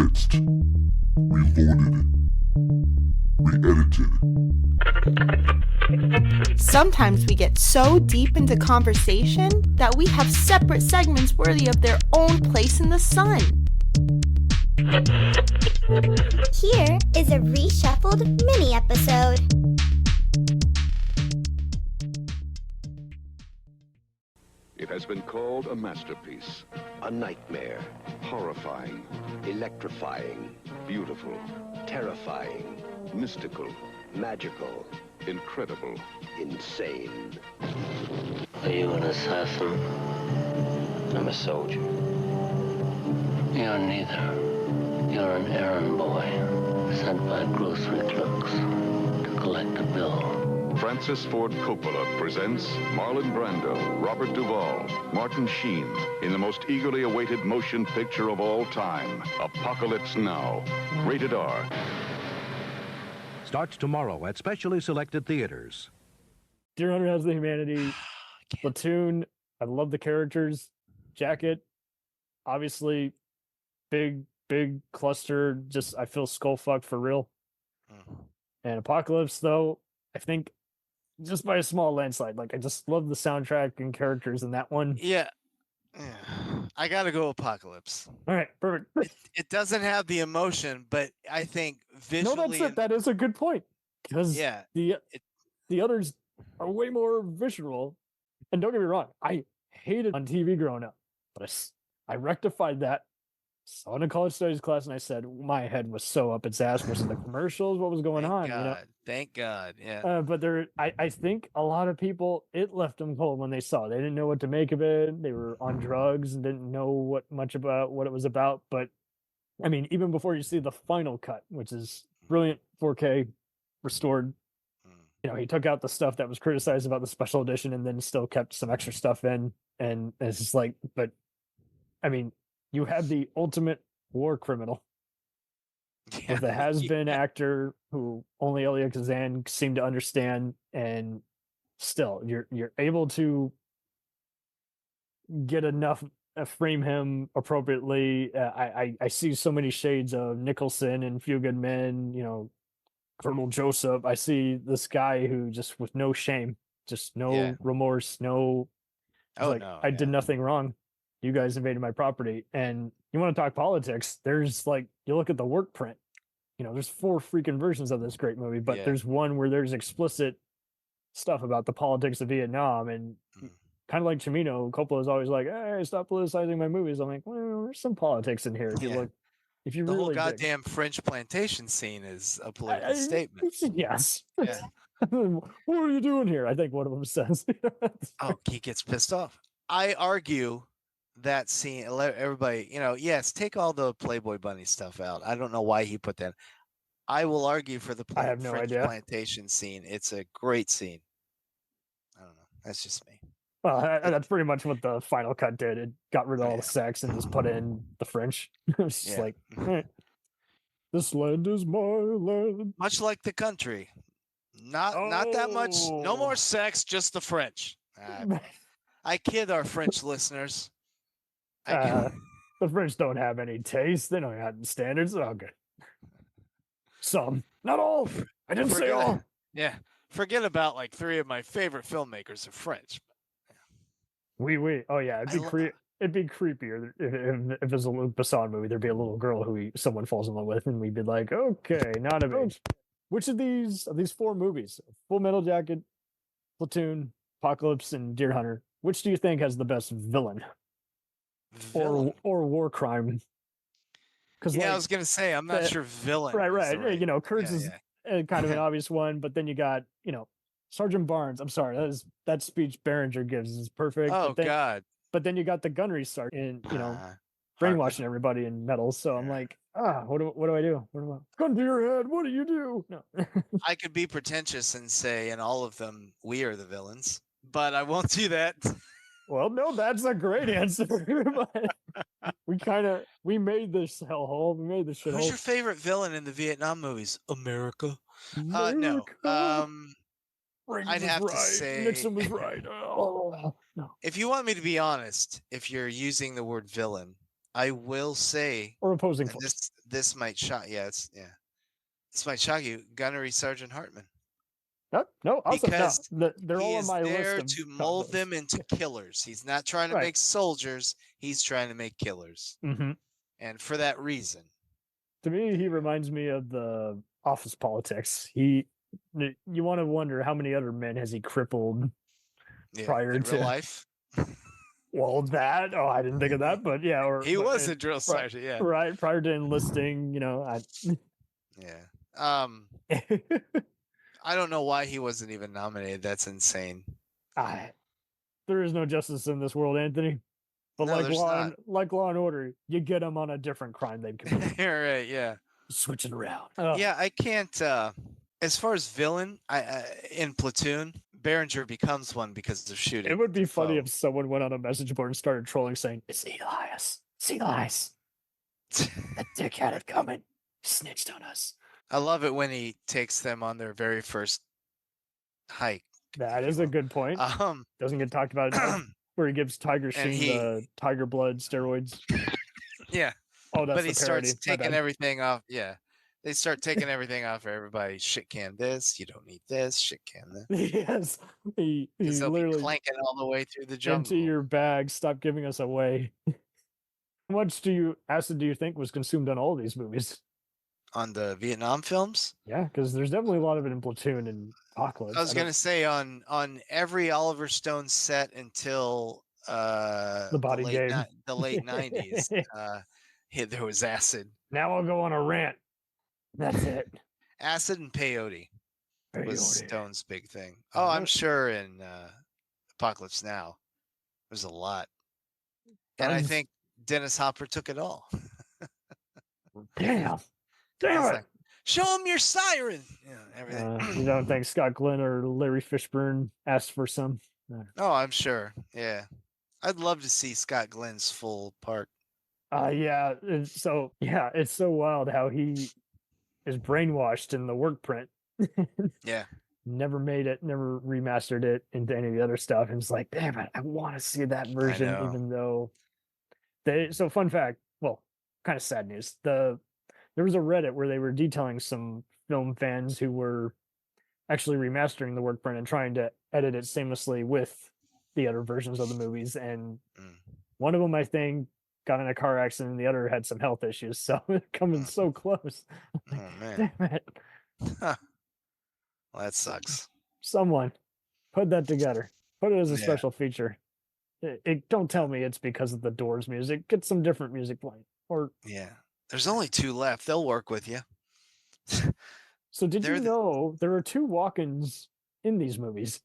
remixed, reloaded, re-edited. Sometimes we get so deep into conversation that we have separate segments worthy of their own place in the sun. Here is a reshuffled mini episode. It has been called a masterpiece, A nightmare. horrifying, Electrifying. beautiful, Terrifying. mystical, Magical. incredible. Insane. Are you an assassin? I'm a soldier. You're neither. You're an errand boy sent by grocery clerks to collect a bill. Francis Ford Coppola presents Marlon Brando, Robert Duvall, Martin Sheen in the most eagerly awaited motion picture of all time, Apocalypse Now. Rated R. Starts tomorrow at specially selected theaters. Deer Hunter has the humanity. Platoon, I love the characters. Jacket, obviously, big cluster. Just, I feel skull fucked for real. And Apocalypse, though, I think just by a small landslide. Like, I just love the soundtrack and characters in that one. Yeah. I gotta go Apocalypse. All right, perfect. It doesn't have the emotion, but I think visually. No, that's it. That is a good point. Because Yeah, the others are way more visceral. And don't get me wrong, I hated on TV growing up, but I rectified that. Saw in a college studies class, and I said my head was so up its ass versus the commercials. What was going on? Thank God. Yeah. But I think a lot of people, it left them cold when they saw it. They didn't know what to make of it. They were on drugs and didn't know much about what it was about. But I mean, even before you see the final cut, which is brilliant 4K restored, you know, he took out the stuff that was criticized about the special edition and then still kept some extra stuff in. And it's just like, but I mean, you have the ultimate war criminal with a has-been actor who only Elia Kazan seemed to understand, and still you're able to get enough frame him appropriately. I see so many shades of Nicholson and Few Good Men, you know, Colonel Joseph. I see this guy who just with no shame, just no remorse, I did nothing wrong. You guys invaded my property. And you want to talk politics, there's like, you look at the work print, you know, there's 4 freaking versions of this great movie, but there's one where there's explicit stuff about the politics of Vietnam. And kind of like Cimino, Coppola is always like, hey, stop politicizing my movies. I'm like, well, there's some politics in here. If you look, if you the really whole goddamn French plantation scene is a political statement. Yes. Yeah. What are you doing here? I think one of them says. Oh, he gets pissed off. I argue that scene, everybody, you know, yes, take all the Playboy Bunny stuff out. I don't know why he put that. I will argue for the I have no French idea. plantation scene. It's a great scene. I don't know. That's just me. Well, that's pretty much what the final cut did. It got rid of all the sex and just put in the French. It's just like, this land is my land. Much like the country. Not that much. No more sex, just the French. I kid our French listeners. The French don't have any taste. They don't have standards. They're all good. Some, not all. I didn't say all. Yeah, forget about like 3 of my favorite filmmakers are French. Oui. Oh yeah, it'd be creepier if it was a Luc Besson movie. There'd be a little girl who someone falls in love with, and we'd be like, okay, not of age. Which of these 4 movies, Full Metal Jacket, Platoon, Apocalypse, and Deer Hunter, which do you think has the best villain? Or war crime? Because I was gonna say I'm not sure villain. Right. You know, Kurtz is kind of an obvious one, but then you got, you know, Sergeant Barnes. I'm sorry, that speech Berenger gives is perfect. Oh God! But then you got the gunnery sergeant, you know, brainwashing everybody in metal. So I'm like, what do I do? Gun to your head. What do you do? No. I could be pretentious and say in all of them we are the villains, but I won't do that. Well, no, that's a great answer. we made this hellhole. We made this shithole. Who's your favorite villain in the Vietnam movies? America. No. I'd have to say Nixon was right. Oh, no. If you want me to be honest, if you're using the word villain, I will say, or opposing and force. this might shock. This might shock you. Gunnery Sergeant Hartman. No, awesome. Because they're all he on is my list there of to top mold those. them into killers. He's not trying to Right. make soldiers. He's trying to make killers. Mm-hmm. And for that reason. To me, he reminds me of the Office Politics. You want to wonder how many other men has he crippled prior in to real life. Well, that I didn't think of that, but yeah, or He was a drill right, sergeant, yeah. right prior to enlisting. Yeah. I don't know why he wasn't even nominated. That's insane. There is no justice in this world, Anthony. But No, like Law and Order, you get them on a different crime they've committed. You're right. Yeah. Switching around. Yeah, I can't. As far as villain, in Platoon, Behringer becomes one because they're shooting. It would be funny if someone went on a message board and started trolling, saying, "It's Elias. It's Elias. That dick had it coming. Snitched on us." I love it when he takes them on their very first hike. That is a good point. Doesn't get talked about enough. Where he gives Tiger Sheen the tiger blood steroids. Yeah. Oh, that's but he starts taking everything off. Yeah. They start taking everything off for everybody. Shit can this. You don't need this. Shit can this. Yes. He's literally clanking all the way through the jungle. Into your bag. Stop giving us away. How much acid do you think was consumed on all these movies? On the Vietnam films? Yeah, because there's definitely a lot of it in Platoon and Apocalypse. I was going to say on every Oliver Stone set until the Body Game, the late 90s, there was acid. Now I'll go on a rant. That's it. Acid and peyote was Stone's big thing. Oh, I'm sure in Apocalypse Now there's a lot. And I think Dennis Hopper took it all. Damn it. Like, show him your siren. Everything. You don't think Scott Glenn or Larry Fishburne asked for some? Oh, I'm sure. Yeah. I'd love to see Scott Glenn's full part. Yeah. It's so wild how he is brainwashed in the work print. Yeah. Never made it, never remastered it into any of the other stuff. And it's like, damn it, I want to see that version, even though so fun fact, well, kind of sad news. There was a Reddit where they were detailing some film fans who were actually remastering the work print and trying to edit it seamlessly with the other versions of the movies. And one of them, I think, got in a car accident and the other had some health issues. So coming so close. Oh, man. Damn it. Huh. Well, that sucks. Someone put that together. Put it as a special feature. Don't tell me it's because of the Doors music. Get some different music playing. Yeah. There's only 2 left. They'll work with you. So did you know there are 2 walk-ins in these movies?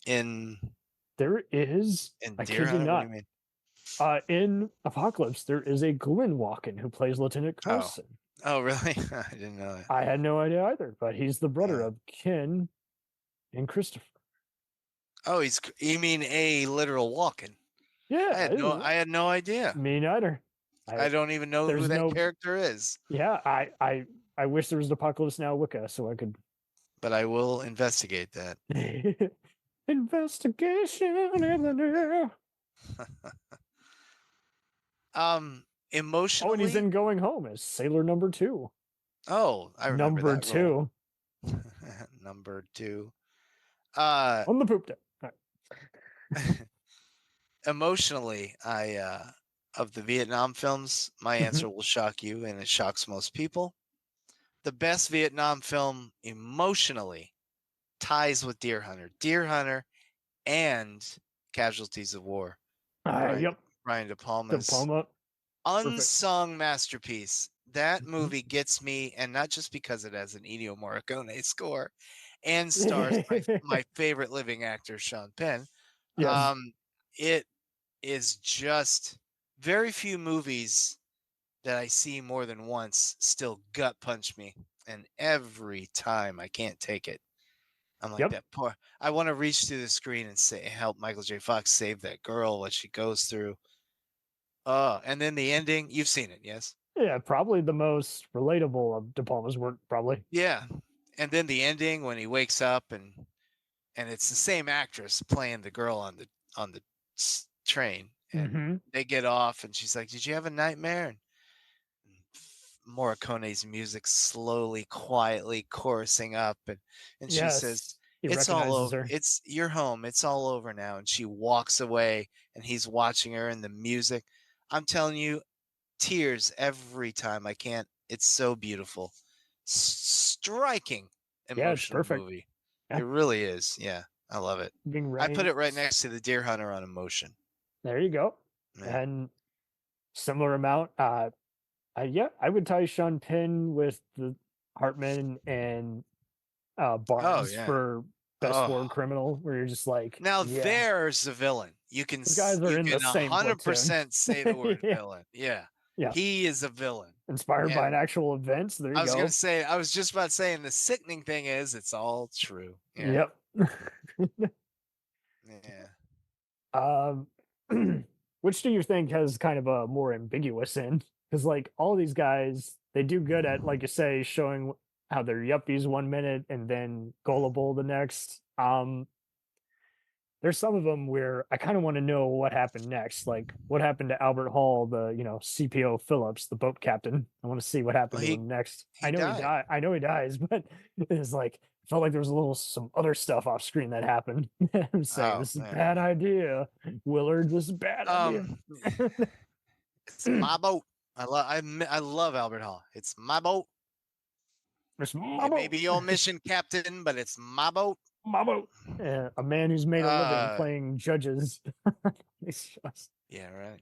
There is. In I Deer kid you Hunter? not. What do you mean? In Apocalypse, there is a Glenn walk-in who plays Lieutenant Carlson. Oh, really? I didn't know that. I had no idea either, but he's the brother of Ken and Christopher. Oh, you mean a literal walk-in? Yeah. I had no idea. Me neither. I don't even know who that character is. Yeah, I wish there was an Apocalypse Now Wicca so I could. But I will investigate that. Investigation in the new. Emotionally. Oh, and he's in Going Home as Sailor Number 2. Oh, I remember Number that 2. Number 2. On the poop deck. Right. Emotionally, of the Vietnam films, my answer will shock you, and it shocks most people. The best Vietnam film emotionally ties with Deer Hunter. Deer Hunter and Casualties of War. Yep. Brian De Palma's unsung masterpiece. That movie gets me, and not just because it has an Ennio Morricone score and stars my favorite living actor, Sean Penn. Yes. It is just very few movies that I see more than once still gut punch me. And every time I can't take it. I'm like, that poor. I want to reach through the screen and help Michael J. Fox save that girl, what she goes through. And then the ending. You've seen it, yes? Yeah, probably the most relatable of De Palma's work, probably. Yeah. And then the ending when he wakes up and it's the same actress playing the girl on the train. and they get off, and she's like, "Did you have a nightmare?" And Morricone's music slowly, quietly chorusing up, and she says, he "It's all recognizes over. her. It's your home. It's all over now." And she walks away, and he's watching her, and the music. I'm telling you, tears every time. I can't. It's so beautiful, striking, Yeah, it's emotional perfect. movie. Yeah. It really is. Yeah, I love it. Being I put it right next to The Deer Hunter on emotion. There you go. Yeah. And similar amount. Yeah, I would tie Sean Penn with the Hartman and Barnes for best war criminal, where you're just like, now there's the villain. You can these guys are in the same 100% say the word Yeah. villain. Yeah. Yeah. He is a villain. Inspired by an actual event. So there you I was go. going to say, I was just about saying the sickening thing is it's all true. Yeah. Yep. Yeah. Which do you think has kind of a more ambiguous end? Because like all these guys, they do good at, like you say, showing how they're yuppies 1 minute and then gullible the next. There's some of them where I kind of want to know what happened next. Like what happened to Albert Hall, the CPO Phillips, the boat captain. I want to see what happened to him next. I know he died. I know he dies, but it's like it felt like there was some other stuff off screen that happened. I'm saying this is a bad idea, Willard. This is a bad idea. It's my boat. I love Albert Hall. It's my boat. It's my boat. Maybe your mission, Captain, but it's my boat. My boat. Yeah, a man who's made a living playing judges. Yeah, right.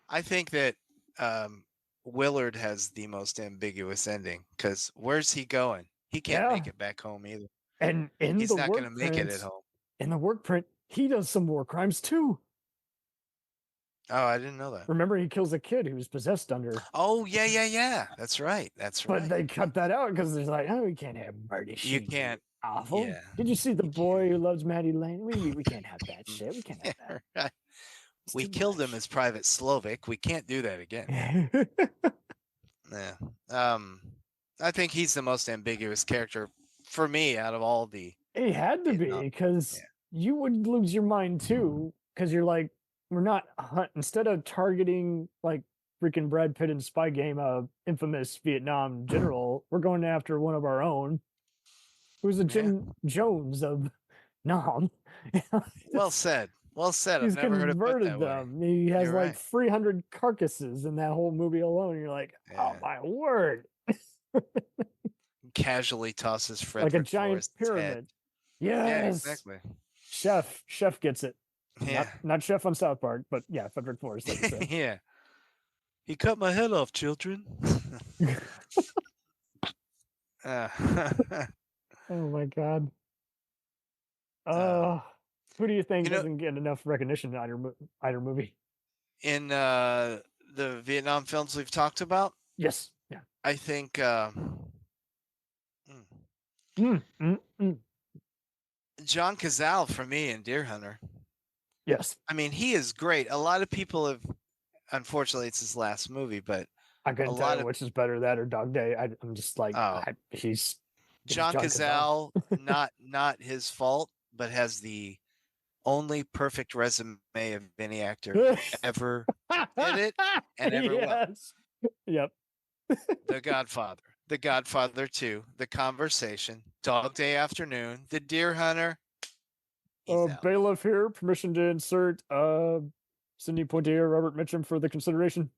I think that Willard has the most ambiguous ending because where's he going? He can't make it back home either. And he's not going to make it at home. In the work print, he does some war crimes too. Oh, I didn't know that. Remember, he kills a kid who was possessed under. Oh, yeah. That's right. But they cut that out because there's like, oh, we can't have Marty. You can't. Awful. Yeah. Did you see the boy who loves Maddie Lane? We can't have that shit. We can't have that. Right. We killed him as Private Slovak. We can't do that again. Yeah. I think he's the most ambiguous character for me out of all the. He had to be because you would lose your mind too because you're like, we're not instead of targeting like freaking Brad Pitt in Spy Game, infamous Vietnam general, we're going after one of our own, who's a Jim Jones of Nam. Well said. Well said. I've never heard it put that them. way. He has You're like right. 300 carcasses in that whole movie alone. You're like, oh my word! Casually tosses Frederick like a giant Forrest's pyramid. head. Yes. Yeah, exactly. Chef gets it. Yeah. Not Chef on South Park, but yeah, Frederick Forrest. Yeah. He cut my head off, children. Oh my god. Who do you think doesn't get enough recognition in either movie? In the Vietnam films we've talked about? Yes. Yeah. I think John Cazale for me in Deer Hunter. Yes. I mean, he is great. A lot of people have, unfortunately, it's his last movie, but I couldn't tell you which is better, that or Dog Day. I'm just like, he's John Cazale, not his fault, but has the only perfect resume of any actor ever did it and ever will. Yep. The Godfather, The Godfather 2, The Conversation, Dog Day Afternoon, The Deer Hunter. Bailiff here, permission to insert Sidney Poitier, Robert Mitchum for the consideration.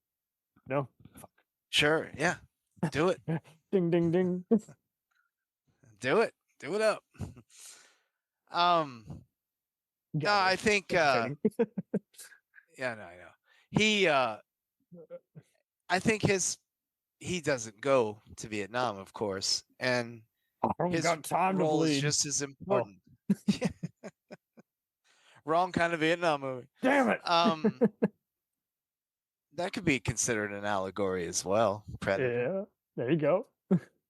No? Fuck. Sure, yeah. Do it. Ding, ding, ding. Do it. Do it up. No, I think yeah, no, I know. I think he doesn't go to Vietnam, of course, and his role is just as important. Wrong kind of Vietnam movie. Damn it. That could be considered an allegory as well. Predator. Yeah, there you go.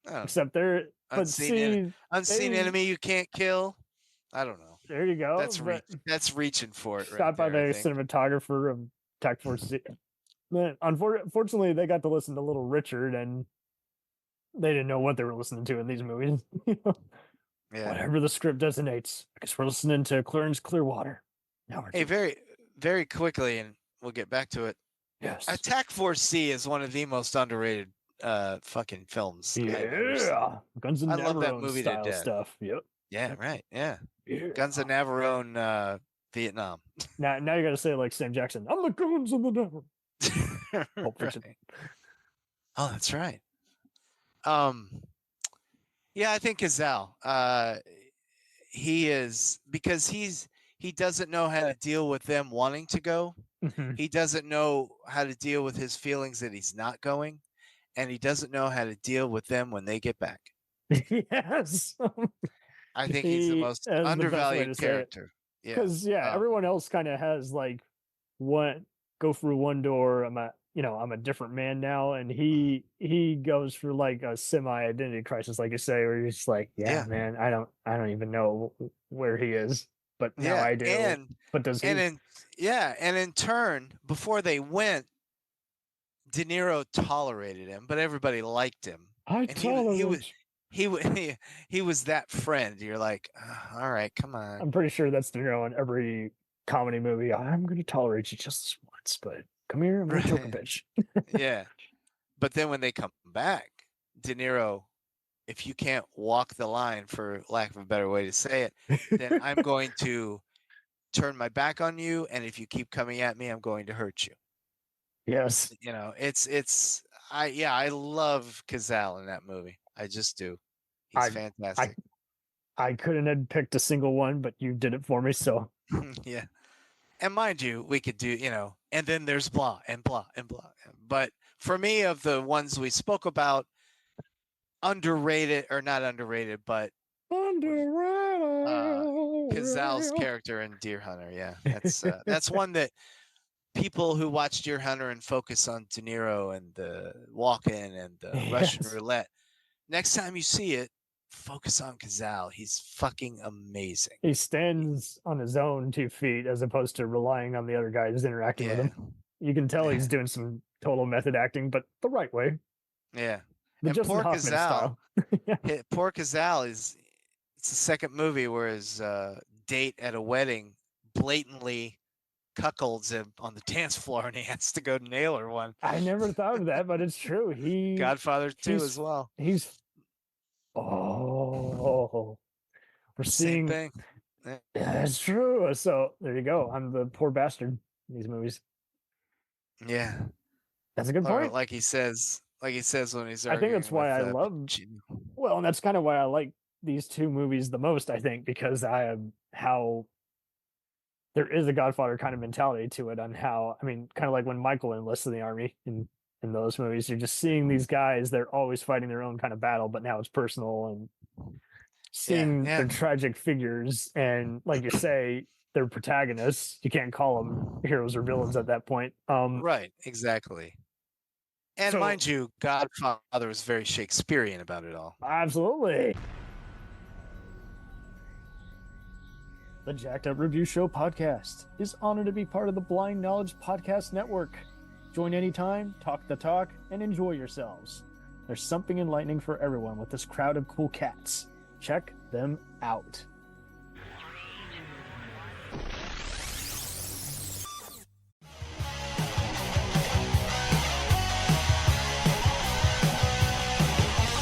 Except they're unseen enemy you can't kill. I don't know. There you go. That's reaching for it. Shot by the cinematographer of Tac Force. Unfortunately, they got to listen to Little Richard, and they didn't know what they were listening to in these movies. Yeah. Whatever the script designates. I guess we're listening to Clarence Clearwater. Hey, very, very quickly, and We'll get back to it. Yes. Attack Force C is one of the most underrated fucking films. I've ever seen. Yeah. Guns and I love that Navarone movie to style death. stuff. Yep. Yeah, right. Yeah. Yeah. Guns of Navarone, Vietnam. Now you got to say it like Sam Jackson. I'm the Guns of the Navarone. Right. Oh, that's right. Yeah, I think Cazale. He is, because he doesn't know how to deal with them wanting to go. He doesn't know how to deal with his feelings that he's not going, and he doesn't know how to deal with them when they get back. Yes. I think he's the most undervalued character. Yeah. Because everyone else kind of has like go through one door. I'm a different man now, and he goes through like a semi-identity crisis, like you say, where you're just like, man, I don't even know where he is, but now I do. But does he? And in turn, before they went, De Niro tolerated him, but everybody liked him. He was that friend. You're like, all right, come on. I'm pretty sure that's De Niro in every comedy movie. I'm going to tolerate you just this once, but come here, I'm going to choke a bitch. Yeah. But then when they come back, De Niro, if you can't walk the line, for lack of a better way to say it, then I'm going to turn my back on you. And if you keep coming at me, I'm going to hurt you. Yes. I love Cazale in that movie. I just do. He's fantastic. I couldn't have picked a single one, but you did it for me. So yeah. And mind you, we could do, and then there's blah and blah and blah. But for me, of the ones we spoke about, underrated or not underrated, but Cazale's character in Deer Hunter. Yeah. That's one that people who watch Deer Hunter and focus on De Niro and the walk-in and the Russian roulette, next time you see it, focus on Cazale. He's fucking amazing. He stands on his own 2 feet as opposed to relying on the other guys interacting with him. You can tell he's doing some total method acting, but the right way. Yeah. The and poor Cazale, poor Cazale it's the second movie where his date at a wedding blatantly cuckolds him on the dance floor, and he has to go nail her one. I never thought of that, but it's true. Godfather 2 as well. We're seeing. Same thing. Yeah, it's true. So there you go. I'm the poor bastard in these movies. Yeah, that's a good point. Or like he says when he's arguing. I think that's why I love. Well, and that's kind of why I like these two movies the most. I think because how there is a Godfather kind of mentality to it on how, kind of like when Michael enlists in the army in those movies, you're just seeing these guys, they're always fighting their own kind of battle, but now it's personal, and seeing their tragic figures. And like you say, they're protagonists. You can't call them heroes or villains at that point. Right, exactly. And mind you, Godfather was very Shakespearean about it all. Absolutely. The Jacked Up Review Show podcast is honored to be part of the Blind Knowledge Podcast Network. Join anytime, talk the talk, and enjoy yourselves. There's something enlightening for everyone with this crowd of cool cats. Check them out.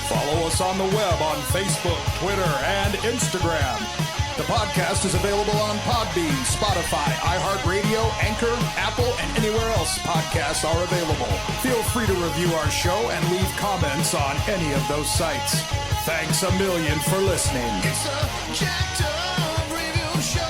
Follow us on the web on Facebook, Twitter, and Instagram. The podcast is available on Podbean, Spotify, iHeartRadio, Anchor, Apple, and anywhere else podcasts are available. Feel free to review our show and leave comments on any of those sites. Thanks a million for listening. It's a Jacked Up Review Show.